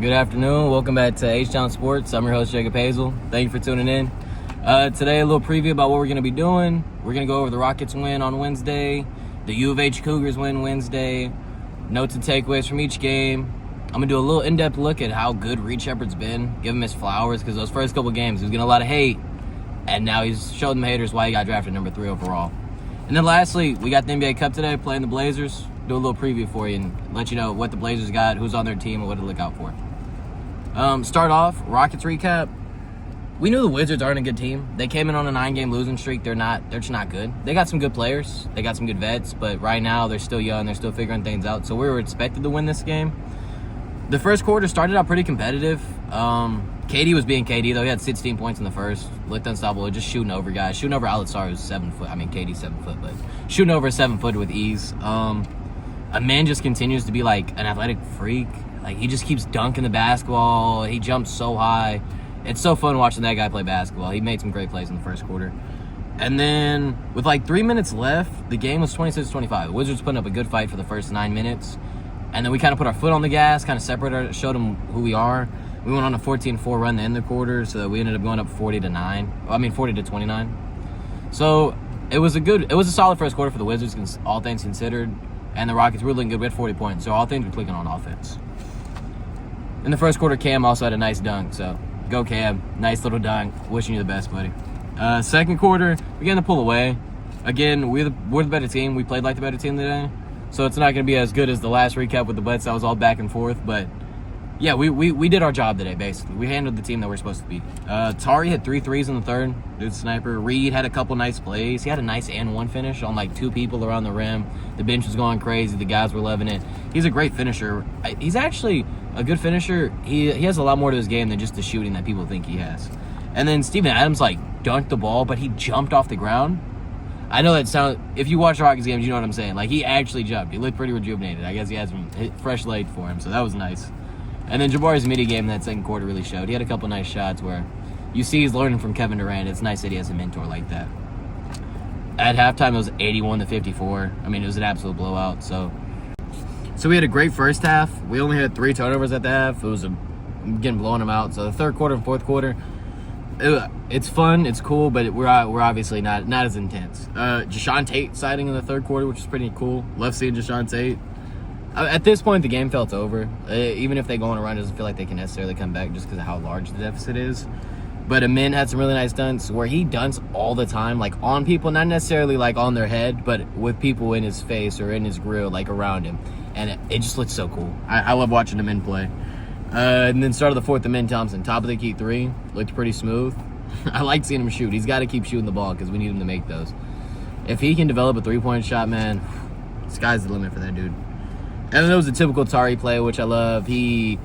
Good afternoon. Welcome back to H-Town Sports. I'm your host, Jacob Hazel. Thank you for tuning in. Today, a little preview about what we're going to be doing. We're going to go over the Rockets win on Wednesday, the U of H Cougars win Wednesday, notes and takeaways from each game. I'm going to do a little in-depth look at how good Reed Sheppard's been, give him his flowers, because those first couple games, he was getting a lot of hate, and now he's showed them haters why he got drafted number 3 overall. And then lastly, we got the NBA Cup today, playing the Blazers. Do a little preview for you and let you know what the Blazers got, who's on their team, and what to look out for. Start off, Rockets recap. We knew the Wizards aren't a good team. They came in on a 9-game losing streak. They're just not good. They got some good players. They got some good vets, but right now they're still young. They're still figuring things out. So we were expected to win this game. The first quarter started out pretty competitive. KD was being KD, though. He had 16 points in the first. Looked unstoppable. Just shooting over guys. Shooting over Alassar, who's 7 foot. I mean, KD's 7 foot, but shooting over a 7 foot with ease. A man just continues to be like an athletic freak. Like, he just keeps dunking the basketball. He jumps so high. It's so fun watching that guy play basketball. He made some great plays in the first quarter. And then, with like 3 minutes left, the game was 26-25. The Wizards putting up a good fight for the first 9 minutes. And then we kind of put our foot on the gas, kind of separated, showed them who we are. We went on a 14-4 run to end the quarter, so we ended up going up 40-29. So it was a solid first quarter for the Wizards, all things considered. And the Rockets were looking good. We had 40 points, so all things were clicking on offense. In the first quarter, Cam also had a nice dunk, so go Cam. Nice little dunk. Wishing you the best, buddy. Second quarter, we began to pull away. Again, we're the better team. We played like the better team today, so it's not going to be as good as the last recap with the Blitz. That was all back and forth, but yeah, we did our job today, basically. We handled the team that we're supposed to beat. Tari had 3 threes in the third. Dude's sniper. Reed had a couple nice plays. He had a nice and one finish on like 2 people around the rim. The bench was going crazy. The guys were loving it. He's a great finisher. He's actually a good finisher. He has a lot more to his game than just the shooting that people think he has. And then Steven Adams, like, dunked the ball, but he jumped off the ground. I know that sounds... If you watch Rockets games, you know what I'm saying. Like, he actually jumped. He looked pretty rejuvenated. I guess he had some fresh legs for him, so that was nice. And then Jabari's midi-game in that second quarter really showed. He had a couple nice shots where you see he's learning from Kevin Durant. It's nice that he has a mentor like that. At halftime, it was 81-54. I mean, it was an absolute blowout. So we had a great first half. We only had 3 turnovers at the half. It was getting blowing them out. So the third quarter and fourth quarter, it's fun, it's cool, but we're obviously not as intense. Jashawn Tate sighting in the third quarter, which was pretty cool. Love seeing Jashawn Tate. At this point, the game felt over. Even if they go on a run, it doesn't feel like they can necessarily come back just because of how large the deficit is. But Amin had some really nice dunks where he dunks all the time, like on people, not necessarily like on their head, but with people in his face or in his grill, like around him. And it just looks so cool. I love watching Amin play. And then started the fourth, Amin Thompson. Top of the key 3. Looked pretty smooth. I like seeing him shoot. He's got to keep shooting the ball because we need him to make those. If he can develop a 3-point shot, man, sky's the limit for that dude. And then there was a typical Tari play, which I love. He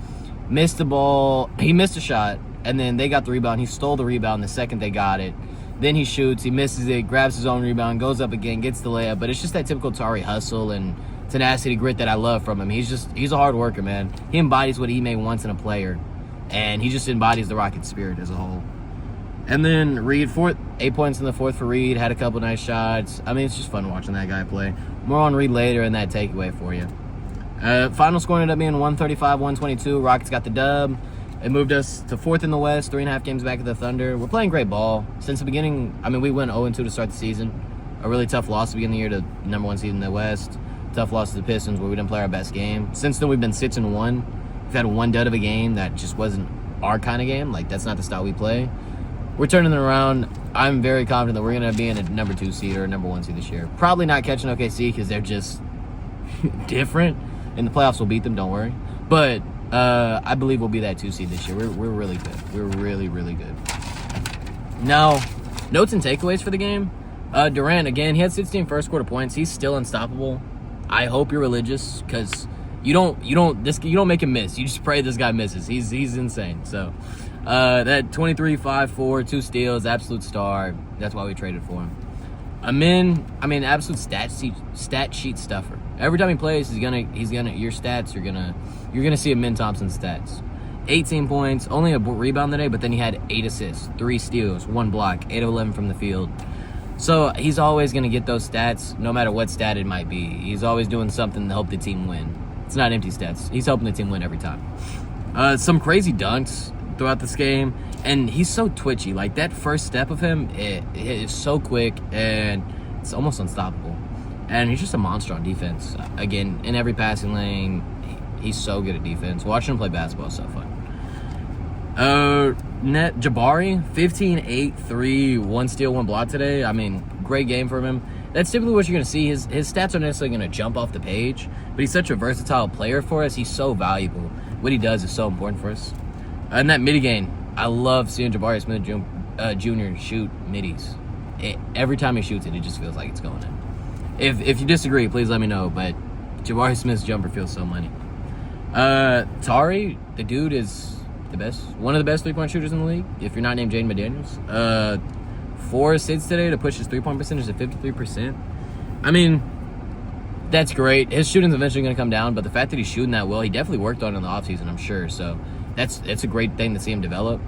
missed the ball. He missed a shot, and then they got the rebound. He stole the rebound the second they got it. Then he shoots. He misses it, grabs his own rebound, goes up again, gets the layup. But it's just that typical Tari hustle and tenacity, grit that I love from him. He's a hard worker, man. He embodies what Ime wants in a player, and he just embodies the Rockets spirit as a whole. And then Reed, 8 points in the fourth for Reed, had a couple nice shots. I mean, it's just fun watching that guy play. More on Reed later in that takeaway for you. Final score ended up being 135-122. Rockets got the dub. It moved us to 4th in the West, 3.5 games back of the Thunder. We're playing great ball. Since the beginning, I mean, we went 0-2 to start the season. A really tough loss to begin the year to number 1 seed in the West. Tough loss to the Pistons where we didn't play our best game. Since then, we've been 6-1. We've had one dud of a game that just wasn't our kind of game. Like, that's not the style we play. We're turning it around. I'm very confident that we're going to be in a number 2 seed or a number 1 seed this year. Probably not catching OKC because they're just different. In the playoffs, we'll beat them, don't worry. But I believe we'll be that 2 seed this year. We're really good. We're really, really good. Now, notes and takeaways for the game. Durant, again, he had 16 first quarter points. He's still unstoppable. I hope you're religious because you don't make him miss. You just pray this guy misses. He's insane. So that 23, 5, 4, 2 steals, absolute star. That's why we traded for him. Amin, absolute stat sheet stuffer. Every time he plays, you're gonna see Amin Thompson's stats. 18 points, only a rebound today, but then he had 8 assists, 3 steals, 1 block, 8 of 11 from the field. So he's always going to get those stats, no matter what stat it might be. He's always doing something to help the team win. It's not empty stats. He's helping the team win every time. Some crazy dunks throughout this game, and he's so twitchy. Like, that first step of him, it is so quick, and it's almost unstoppable. And he's just a monster on defense. Again, in every passing lane, he's so good at defense. Watching him play basketball is so fun. Jabari, 15, 8, 3, 1 steal, 1 block today. I mean, great game from him. That's typically what you're going to see. His stats aren't necessarily going to jump off the page, but he's such a versatile player for us. He's so valuable. What he does is so important for us. In that midi game, I love seeing Jabari Smith Jr. shoot middies. Every time he shoots it, it just feels like it's going in. If you disagree, please let me know, but Jabari Smith's jumper feels so money. Tari, the dude is the best, one of the best three-point shooters in the league, if you're not named Jaden McDaniels. 4 assists today to push his three-point percentage to 53%. I mean, that's great. His shooting's eventually going to come down, but the fact that he's shooting that well, he definitely worked on it in the offseason, I'm sure. So it's a great thing to see him develop.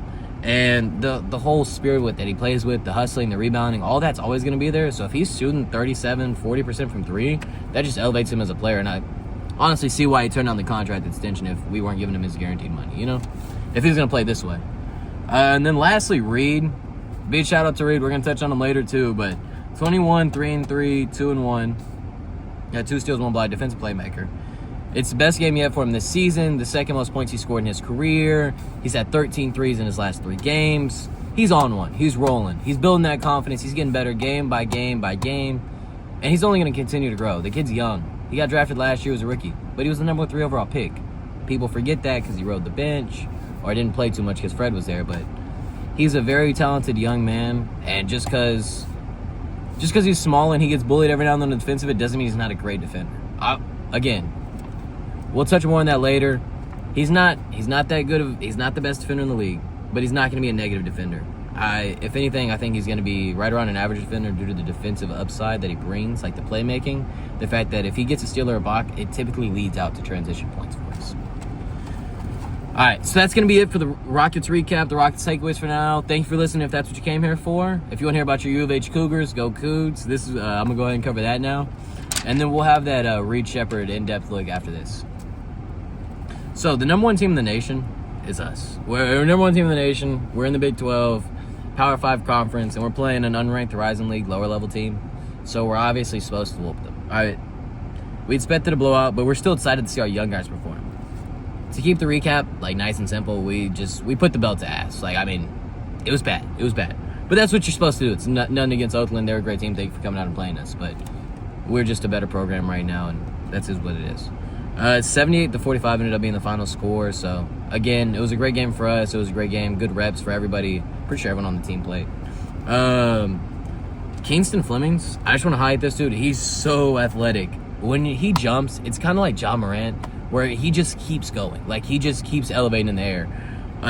And the whole spirit that he plays with, the hustling, the rebounding, all that's always going to be there. So if he's shooting 37, 40% from 3, that just elevates him as a player. And I honestly see why he turned down the contract extension if we weren't giving him his guaranteed money, you know? If he's going to play this way. And then lastly, Reed. Big shout out to Reed. We're going to touch on him later too, but 21, 3-3, 2-1. Got 2 steals, 1 block, defensive playmaker. It's the best game yet for him this season. The second most points he scored in his career. He's had 13 threes in his last 3 games. He's on one. He's rolling. He's building that confidence. He's getting better game by game by game. And he's only going to continue to grow. The kid's young. He got drafted last year as a rookie, but he was the number 3 overall pick. People forget that because he rode the bench or didn't play too much because Fred was there, but he's a very talented young man, and just because he's small and he gets bullied every now and then on the defensive, it doesn't mean he's not a great defender. Again, we'll touch more on that later. He's not that good. He's not the best defender in the league, but he's not going to be a negative defender. If anything, I think he's going to be right around an average defender due to the defensive upside that he brings, like the playmaking, the fact that if he gets a steal or a block, it typically leads out to transition points for us. All right, so that's going to be it for the Rockets recap, the Rockets takeaways for now. Thank you for listening if that's what you came here for. If you want to hear about your U of H Cougars, go Coogs. This is I'm going to go ahead and cover that now. And then we'll have that Reed Sheppard in-depth look after this. So the number 1 team in the nation is us. We're number 1 team in the nation. We're in the Big 12, Power 5 conference, and we're playing an unranked Horizon League lower-level team. So we're obviously supposed to whoop them. All right, we expected a blowout, but we're still excited to see our young guys perform. To keep the recap like nice and simple, we put the belt to ass. Like, I mean, it was bad. It was bad. But that's what you're supposed to do. It's nothing against Oakland. They're a great team. Thank you for coming out and playing us. But we're just a better program right now, and that's just what it is. 78-45 ended up being the final score. So, again, it was a great game for us. It was a great game. Good reps for everybody. Pretty sure everyone on the team played. Kingston Flemings, I just want to highlight this dude. He's so athletic. When he jumps, it's kind of like Ja Morant, where he just keeps going. Like, he just keeps elevating in the air.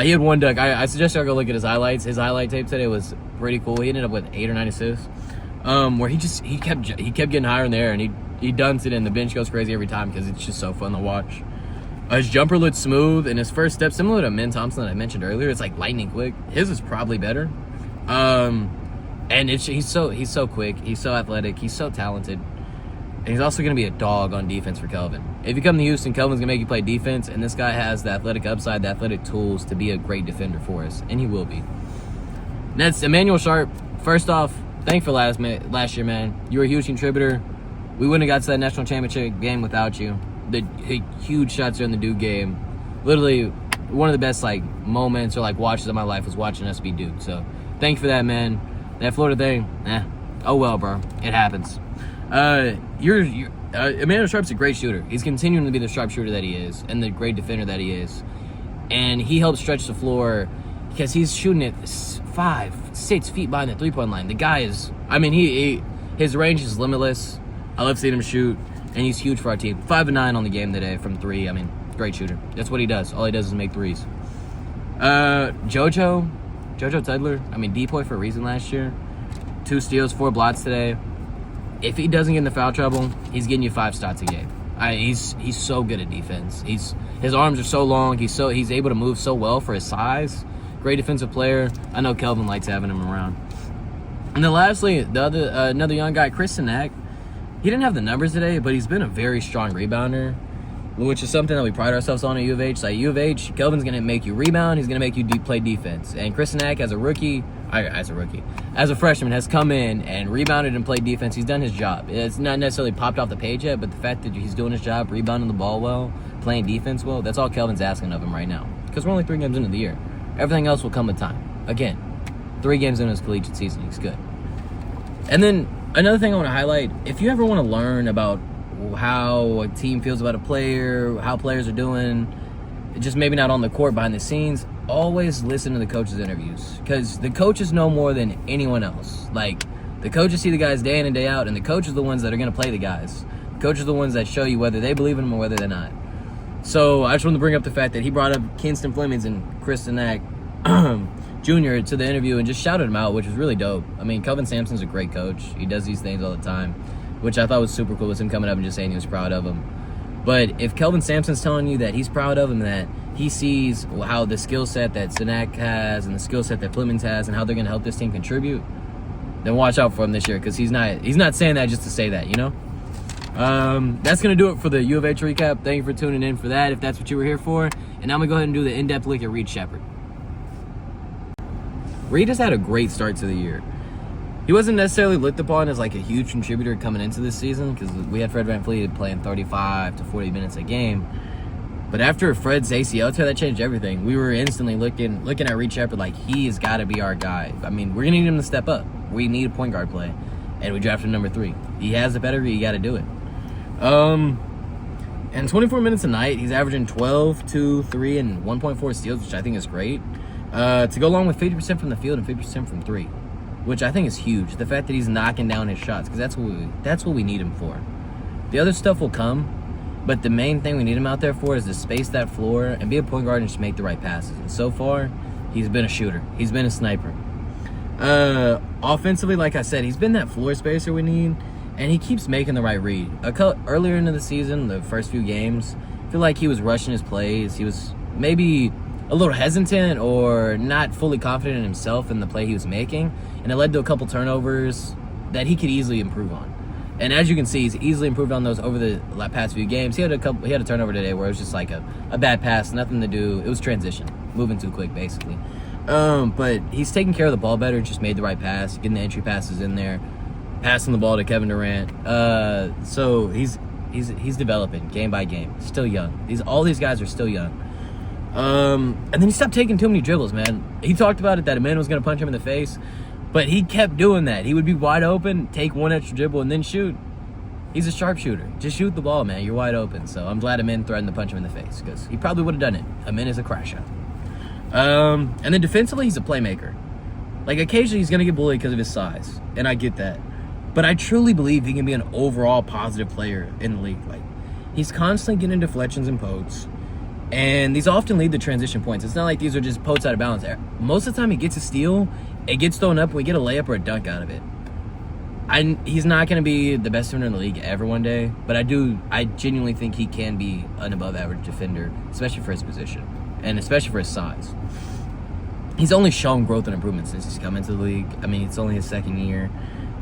He had 1 dunk. I suggest y'all go look at his highlights. His highlight tape today was pretty cool. He ended up with 8 or 9 assists. Where he kept getting higher in the air, and he dunks it, and the bench goes crazy every time because it's just so fun to watch. His jumper looked smooth, and his first step, similar to Min Thompson that I mentioned earlier, it's like lightning quick. His is probably better. And he's so quick. He's so athletic. He's so talented. And he's also going to be a dog on defense for Kelvin. If you come to Houston, Kelvin's going to make you play defense, and this guy has the athletic upside, the athletic tools to be a great defender for us, and he will be. Next, Emmanuel Sharp. First off, thank you for last year, man. You were a huge contributor. We wouldn't have got to that national championship game without you. The huge shots during the Duke game. Literally, one of the best moments or watches of my life was watching us beat Duke. So, thank you for that, man. That Florida thing, oh well, bro. It happens. Emmanuel Sharp's a great shooter. He's continuing to be the sharp shooter that he is and the great defender that he is. And he helps stretch the floor because he's shooting it 5-6 feet behind the three-point line. The guy is, his range is limitless. I love seeing him shoot, and he's huge for our team. 5 of 9 on the game today from 3. Great shooter. That's what he does. All he does is make threes. Jojo Tudler, depoy for a reason last year. 2 steals, 4 blocks today. If he doesn't get in the foul trouble, he's getting you 5 shots a game. He's so good at defense. His arms are so long. He's able to move so well for his size. Great defensive player. I know Kelvin likes having him around. And then lastly, another young guy, Chris Sinak. He didn't have the numbers today, but he's been a very strong rebounder. which is something that we pride ourselves on at U of H. Like U of H, Kelvin's going to make you rebound. He's going to make you play defense. And Kristanek, as a freshman, has come in and rebounded and played defense. He's done his job. It's not necessarily popped off the page yet, but the fact that he's doing his job, rebounding the ball well, playing defense well, that's all Kelvin's asking of him right now. Because we're only 3 games into the year. Everything else will come with time. Again, 3 games into his collegiate season. He's good. And then another thing I want to highlight, if you ever want to learn about how a team feels about a player, how players are doing, just maybe not on the court, behind the scenes, always listen to the coaches' interviews. Because the coaches know more than anyone else. Like, the coaches see the guys day in and day out, and the coaches are the ones that are going to play the guys. The coaches are the ones that show you whether they believe in them or whether they're not. So I just wanted to bring up the fact that he brought up Kinston Flemings and Kristanek Jr. to the interview and just shouted him out, which was really dope. I mean, Kelvin Sampson's a great coach. He does these things all the time, which I thought was super cool, was him coming up and just saying he was proud of him. But if Kelvin Sampson's telling you that he's proud of him, that he sees how the skill set that Sanak has and the skill set that Flemings has and how they're going to help this team contribute, then watch out for him this year, because he's not saying that just to say that, you know? That's going to do it for the U of H recap. Thank you for tuning in for that, if that's what you were here for. And now I'm going to go ahead and do the in-depth look at Reed Sheppard. Reed has had a great start to the year. He wasn't necessarily looked upon as like a huge contributor coming into this season, because we had Fred VanVleet playing 35 to 40 minutes a game. But after Fred's ACL tear, that changed everything. We were instantly looking at Reed Sheppard like he's got to be our guy. I mean, we're going to need him to step up. We need a point guard play. And we drafted number 3. He has the pedigree. You got to do it. And 24 minutes a night, he's averaging 12, 2, 3, and 1.4 steals, which I think is great. To go along with 50% from the field and 50% from 3, which I think is huge. The fact that he's knocking down his shots, because that's what we need him for. The other stuff will come, but the main thing we need him out there for is to space that floor and be a point guard and just make the right passes. And so far, he's been a shooter. He's been a sniper. Offensively, like I said, he's been that floor spacer we need, and he keeps making the right read. Earlier into the season, the first few games, I feel like he was rushing his plays. He was maybe a little hesitant or not fully confident in himself in the play he was making, and it led to a couple turnovers that he could easily improve on. And as you can see, he's easily improved on those over the past few games. He had a turnover today where it was just like a bad pass, nothing to do. It was transition, moving too quick, basically. But he's taking care of the ball better, just made the right pass, getting the entry passes in there, passing the ball to Kevin Durant. So he's developing game by game. Still young. All these guys are still young. And then he stopped taking too many dribbles, man. He talked about it that Amin was going to punch him in the face, but he kept doing that. He would be wide open, take one extra dribble, and then shoot. He's a sharpshooter. Just shoot the ball, man. You're wide open. So I'm glad Amin threatened to punch him in the face, because he probably would have done it. Amin is a crash out. And then defensively, he's a playmaker. Like, occasionally he's going to get bullied because of his size, and I get that. But I truly believe he can be an overall positive player in the league. Like, he's constantly getting deflections and pokes. And these often lead to transition points. It's not like these are just posts out of bounds. Most of the time he gets a steal, it gets thrown up, and we get a layup or a dunk out of it. He's not going to be the best defender in the league ever one day, but I genuinely think he can be an above-average defender, especially for his position, and especially for his size. He's only shown growth and improvement since he's come into the league. I mean, it's only his second year.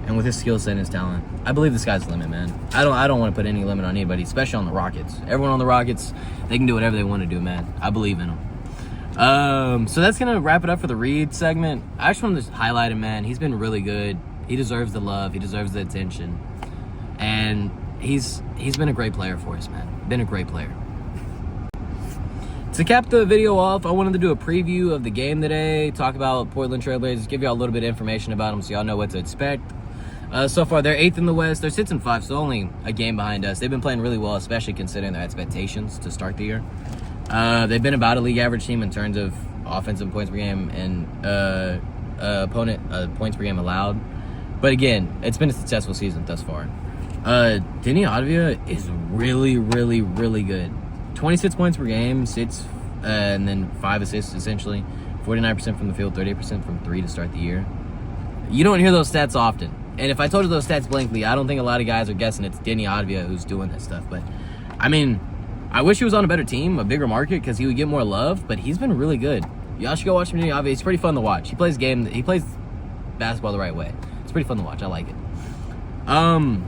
And with his skill set and his talent, I believe the sky's the limit, man. I don't want to put any limit on anybody, especially on the Rockets. Everyone on the Rockets, they can do whatever they want to do, man. I believe in them. So that's going to wrap it up for the Reed segment. I just wanted to highlight him, man. He's been really good. He deserves the love. He deserves the attention. And he's been a great player for us, man. Been a great player. To cap the video off, I wanted to do a preview of the game today, talk about Portland Trailblazers, give y'all a little bit of information about them so y'all know what to expect. So far, they're 8th in the West. They're 6 and 5, so only a game behind us. They've been playing really well, especially considering their expectations to start the year. They've been about a league average team in terms of offensive points per game and opponent points per game allowed. But again, it's been a successful season thus far. Denny Advia is really, really, really good. 26 points per game, 6 and then 5 assists essentially. 49% from the field, 38% from 3 to start the year. You don't hear those stats often. And if I told you those stats blankly, I don't think a lot of guys are guessing it's Denny Advia who's doing this stuff. But, I mean, I wish he was on a better team, a bigger market, because he would get more love. But he's been really good. Y'all should go watch Denny Advia. He's pretty fun to watch. He plays basketball the right way. It's pretty fun to watch. I like it.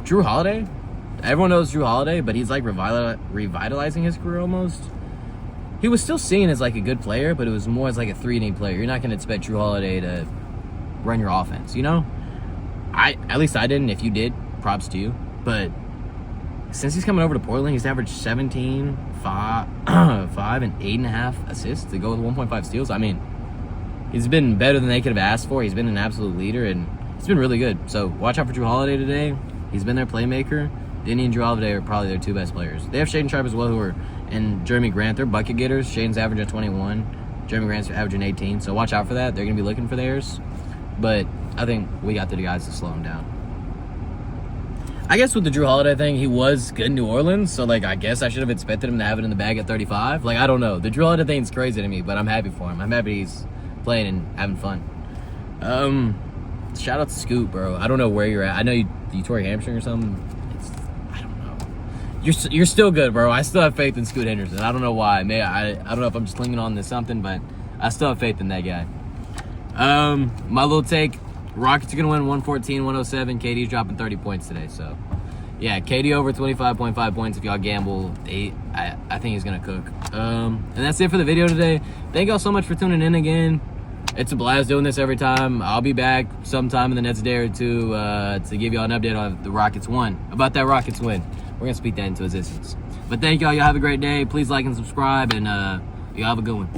Drew Holiday, everyone knows Drew Holiday, but he's like revitalizing his career almost. He was still seen as like a good player, but it was more as like a 3-and-D player. You're not going to expect Drew Holiday to run your offense, you know? At least I didn't. If you did, props to you. But since he's coming over to Portland, he's averaged 17, 5, and 8.5 assists to go with 1.5 steals. I mean, he's been better than they could have asked for. He's been an absolute leader, and it's been really good. So watch out for Drew Holiday today. He's been their playmaker. Denny and Drew Holiday are probably their 2 best players. They have Shaden Sharp as well, and Jeremy Grant. They're bucket getters. Shaden's averaging 21. Jeremy Grant's averaging 18. So watch out for that. They're going to be looking for theirs. But I think we got the guys to slow him down. I guess with the Drew Holiday thing, he was good in New Orleans. So, like, I guess I should have expected him to have it in the bag at 35. Like, I don't know. The Drew Holiday thing's crazy to me, but I'm happy for him. I'm happy he's playing and having fun. Shout out to Scoot, bro. I don't know where you're at. I know you tore your hamstring or something. I don't know. You're still good, bro. I still have faith in Scoot Henderson. I don't know why. I don't know if I'm just clinging on to something, but I still have faith in that guy. My little take, Rockets are going to win 114-107. KD's dropping 30 points today, so yeah, KD over 25.5 points if y'all gamble. I think he's going to cook. And that's it for the video today. Thank y'all so much for tuning in again. It's a blast doing this every time. I'll be back sometime in the next day or two to give y'all an update on the Rockets about that Rockets win. We're going to speak that into existence. But thank y'all. Y'all have a great day. Please like and subscribe, and y'all have a good one.